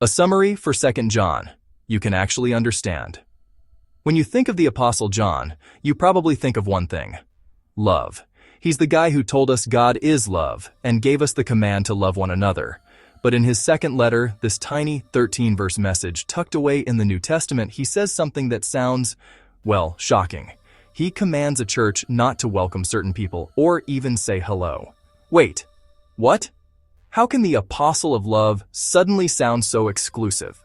A summary for 2 John. You can actually understand. When you think of the Apostle John, you probably think of one thing: love. He's the guy who told us God is love and gave us the command to love one another. But in his second letter, this tiny 13-verse message tucked away in the New Testament, he says something that sounds, well, shocking. He commands a church not to welcome certain people or even say hello. Wait, what? How can the apostle of love suddenly sound so exclusive?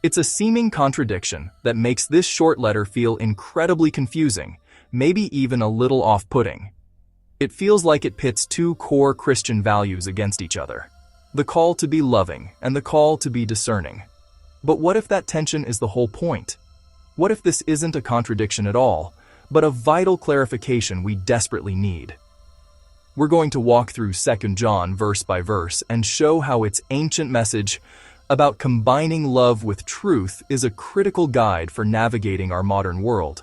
It's a seeming contradiction that makes this short letter feel incredibly confusing, maybe even a little off-putting. It feels like it pits two core Christian values against each other: the call to be loving and the call to be discerning. But what if that tension is the whole point? What if this isn't a contradiction at all, but a vital clarification we desperately need? We're going to walk through 2 John verse by verse and show how its ancient message about combining love with truth is a critical guide for navigating our modern world,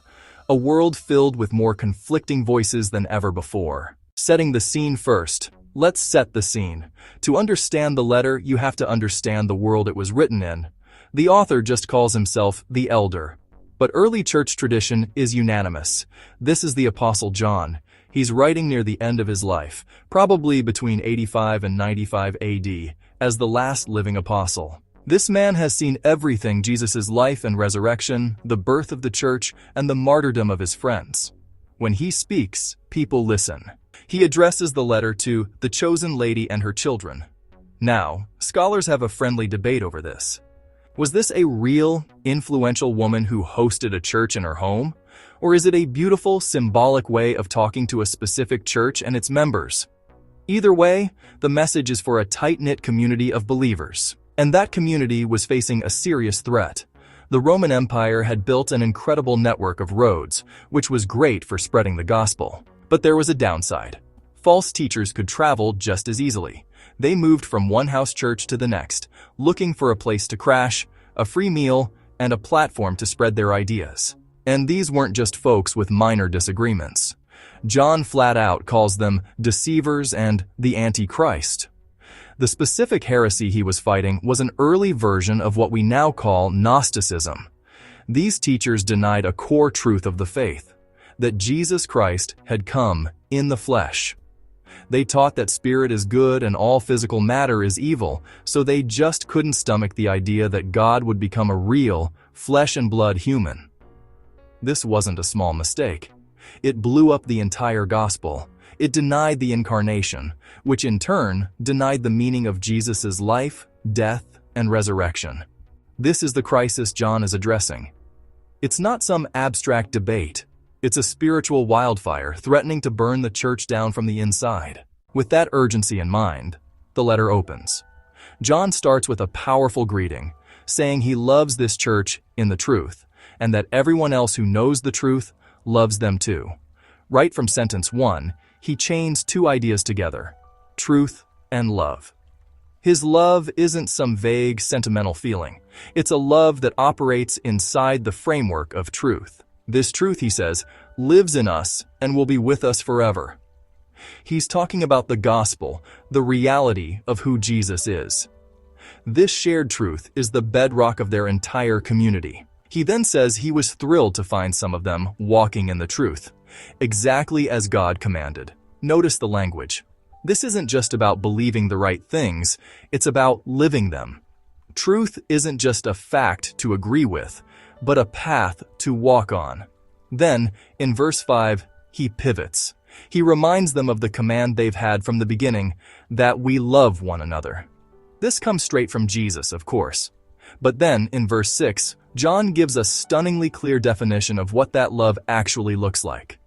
a world filled with more conflicting voices than ever before. Setting the scene first. Let's set the scene. To understand the letter, you have to understand the world it was written in. The author just calls himself the elder. But early church tradition is unanimous. This is the Apostle John. He's writing near the end of his life, probably between 85 and 95 AD, as the last living apostle. This man has seen everything: Jesus' life and resurrection, the birth of the church, and the martyrdom of his friends. When he speaks, people listen. He addresses the letter to the chosen lady and her children. Now, scholars have a friendly debate over this. Was this a real, influential woman who hosted a church in her home? Or is it a beautiful, symbolic way of talking to a specific church and its members? Either way, the message is for a tight-knit community of believers. And that community was facing a serious threat. The Roman Empire had built an incredible network of roads, which was great for spreading the gospel. But there was a downside. False teachers could travel just as easily. They moved from one house church to the next, looking for a place to crash, a free meal, and a platform to spread their ideas. And these weren't just folks with minor disagreements. John flat out calls them deceivers and the Antichrist. The specific heresy he was fighting was an early version of what we now call Gnosticism. These teachers denied a core truth of the faith: that Jesus Christ had come in the flesh. They taught that spirit is good and all physical matter is evil, so they just couldn't stomach the idea that God would become a real, flesh and blood human. This wasn't a small mistake. It blew up the entire gospel. It denied the incarnation, which in turn denied the meaning of Jesus' life, death, and resurrection. This is the crisis John is addressing. It's not some abstract debate. It's a spiritual wildfire threatening to burn the church down from the inside. With that urgency in mind, the letter opens. John starts with a powerful greeting, saying he loves this church in the truth, and that everyone else who knows the truth loves them too. Right from sentence 1, he chains two ideas together: truth and love. His love isn't some vague, sentimental feeling. It's a love that operates inside the framework of truth. This truth, he says, lives in us and will be with us forever. He's talking about the gospel, the reality of who Jesus is. This shared truth is the bedrock of their entire community. He then says he was thrilled to find some of them walking in the truth, exactly as God commanded. Notice the language. This isn't just about believing the right things, it's about living them. Truth isn't just a fact to agree with, but a path to walk on. Then, in verse 5, he pivots. He reminds them of the command they've had from the beginning, that we love one another. This comes straight from Jesus, of course. But then, in verse 6, John gives a stunningly clear definition of what that love actually looks like.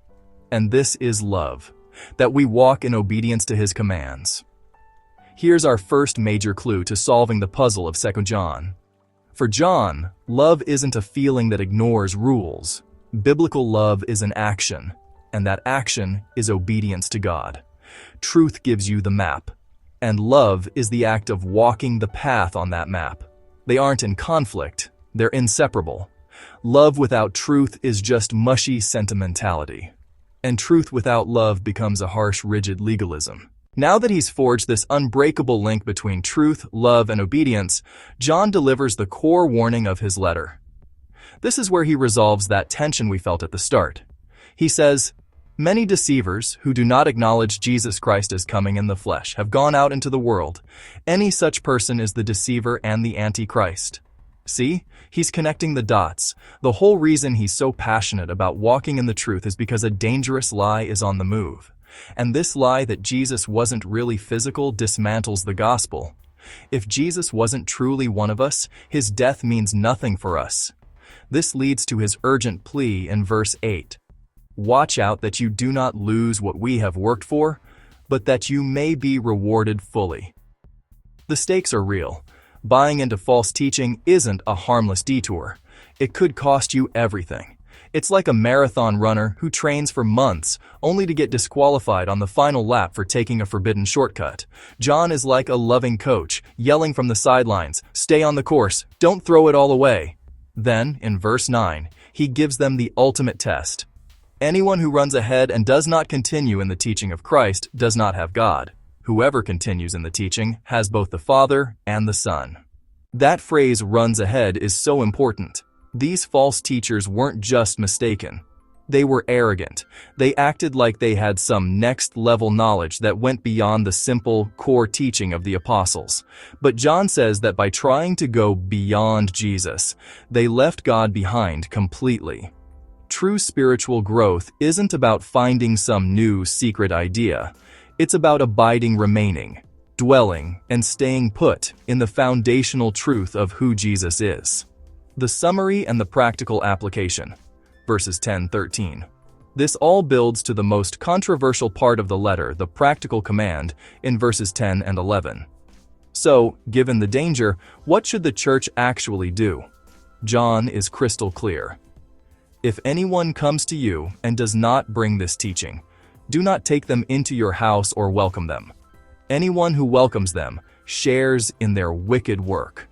And this is love, that we walk in obedience to his commands. Here's our first major clue to solving the puzzle of 2 John. For John, love isn't a feeling that ignores rules. Biblical love is an action, and that action is obedience to God. Truth gives you the map, and love is the act of walking the path on that map. They aren't in conflict, they're inseparable. Love without truth is just mushy sentimentality, and truth without love becomes a harsh, rigid legalism. Now that he's forged this unbreakable link between truth, love, and obedience, John delivers the core warning of his letter. This is where he resolves that tension we felt at the start. He says, "Many deceivers who do not acknowledge Jesus Christ as coming in the flesh have gone out into the world. Any such person is the deceiver and the Antichrist." See, he's connecting the dots. The whole reason he's so passionate about walking in the truth is because a dangerous lie is on the move. And this lie that Jesus wasn't really physical dismantles the gospel. If Jesus wasn't truly one of us, his death means nothing for us. This leads to his urgent plea in verse 8. "Watch out that you do not lose what we have worked for, but that you may be rewarded fully." The stakes are real. Buying into false teaching isn't a harmless detour. It could cost you everything. It's like a marathon runner who trains for months only to get disqualified on the final lap for taking a forbidden shortcut. John is like a loving coach, yelling from the sidelines, "Stay on the course, don't throw it all away." Then, in verse 9, he gives them the ultimate test. "Anyone who runs ahead and does not continue in the teaching of Christ does not have God. Whoever continues in the teaching has both the Father and the Son." That phrase, "runs ahead," is so important. These false teachers weren't just mistaken. They were arrogant. They acted like they had some next-level knowledge that went beyond the simple, core teaching of the apostles. But John says that by trying to go beyond Jesus, they left God behind completely. True spiritual growth isn't about finding some new secret idea. It's about abiding, remaining, dwelling, and staying put in the foundational truth of who Jesus is. The summary and the practical application. Verses 10-13. This all builds to the most controversial part of the letter, the practical command, in verses 10 and 11. So, given the danger, what should the church actually do? John is crystal clear. "If anyone comes to you and does not bring this teaching, do not take them into your house or welcome them. Anyone who welcomes them shares in their wicked work."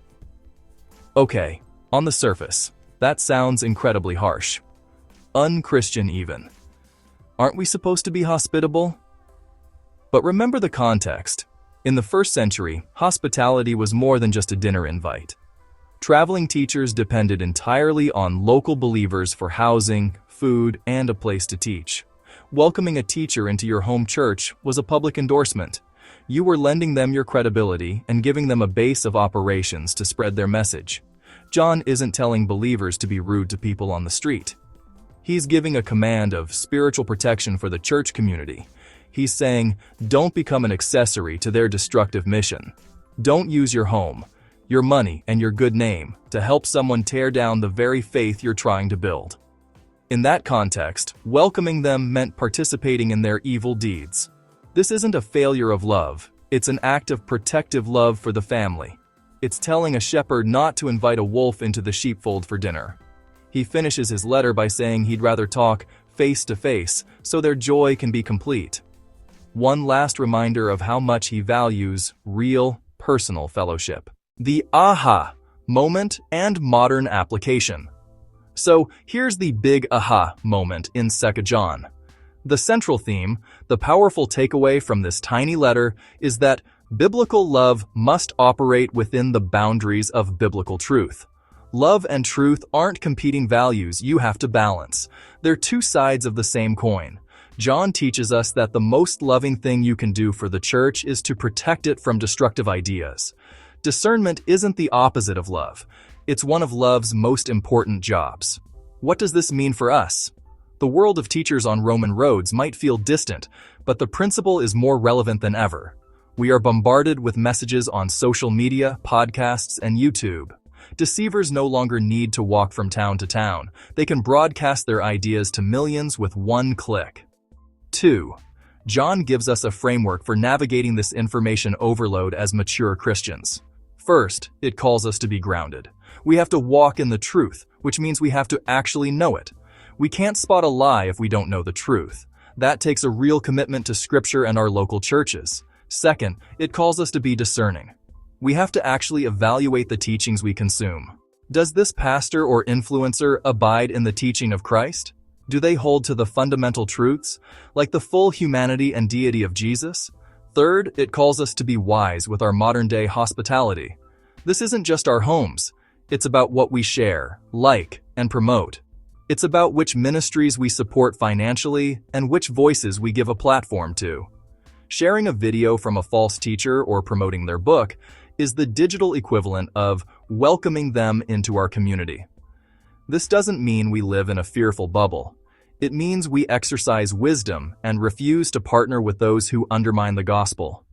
Okay, on the surface, that sounds incredibly harsh. Unchristian even. Aren't we supposed to be hospitable? But remember the context. In the first century, hospitality was more than just a dinner invite. Traveling teachers depended entirely on local believers for housing, food, and a place to teach. Welcoming a teacher into your home church was a public endorsement. You were lending them your credibility and giving them a base of operations to spread their message. John isn't telling believers to be rude to people on the street. He's giving a command of spiritual protection for the church community. He's saying, don't become an accessory to their destructive mission. Don't use your home, your money, and your good name to help someone tear down the very faith you're trying to build. In that context, welcoming them meant participating in their evil deeds. This isn't a failure of love. It's an act of protective love for the family. It's telling a shepherd not to invite a wolf into the sheepfold for dinner. He finishes his letter by saying he'd rather talk face to face so their joy can be complete. One last reminder of how much he values real, personal fellowship. The aha moment and modern application. So here's the big aha moment in 2 John. The central theme, the powerful takeaway from this tiny letter, is that biblical love must operate within the boundaries of biblical truth. Love and truth aren't competing values you have to balance. They're two sides of the same coin. John teaches us that the most loving thing you can do for the church is to protect it from destructive ideas. Discernment isn't the opposite of love. It's one of love's most important jobs. What does this mean for us? The world of teachers on Roman roads might feel distant, but the principle is more relevant than ever. We are bombarded with messages on social media, podcasts, and YouTube. Deceivers no longer need to walk from town to town. They can broadcast their ideas to millions with one click. 2. John gives us a framework for navigating this information overload as mature Christians. First, it calls us to be grounded. We have to walk in the truth, which means we have to actually know it. We can't spot a lie if we don't know the truth. That takes a real commitment to Scripture and our local churches. Second, it calls us to be discerning. We have to actually evaluate the teachings we consume. Does this pastor or influencer abide in the teaching of Christ? Do they hold to the fundamental truths, like the full humanity and deity of Jesus? Third, it calls us to be wise with our modern-day hospitality. This isn't just our homes. It's about what we share, like, and promote. It's about which ministries we support financially and which voices we give a platform to. Sharing a video from a false teacher or promoting their book is the digital equivalent of welcoming them into our community. This doesn't mean we live in a fearful bubble. It means we exercise wisdom and refuse to partner with those who undermine the gospel.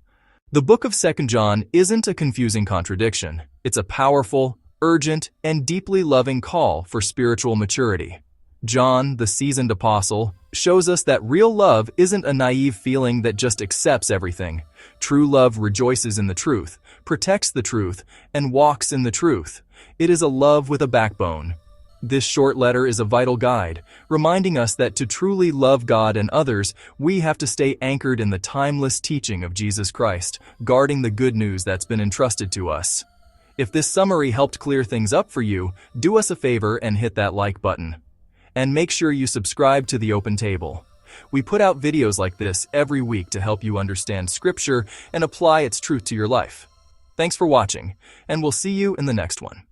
The book of 2 John isn't a confusing contradiction. It's a powerful, urgent, and deeply loving call for spiritual maturity. John, the seasoned apostle, shows us that real love isn't a naive feeling that just accepts everything. True love rejoices in the truth, protects the truth, and walks in the truth. It is a love with a backbone. This short letter is a vital guide, reminding us that to truly love God and others, we have to stay anchored in the timeless teaching of Jesus Christ, guarding the good news that's been entrusted to us. If this summary helped clear things up for you, do us a favor and hit that like button. And make sure you subscribe to The Open Table. We put out videos like this every week to help you understand Scripture and apply its truth to your life. Thanks for watching, and we'll see you in the next one.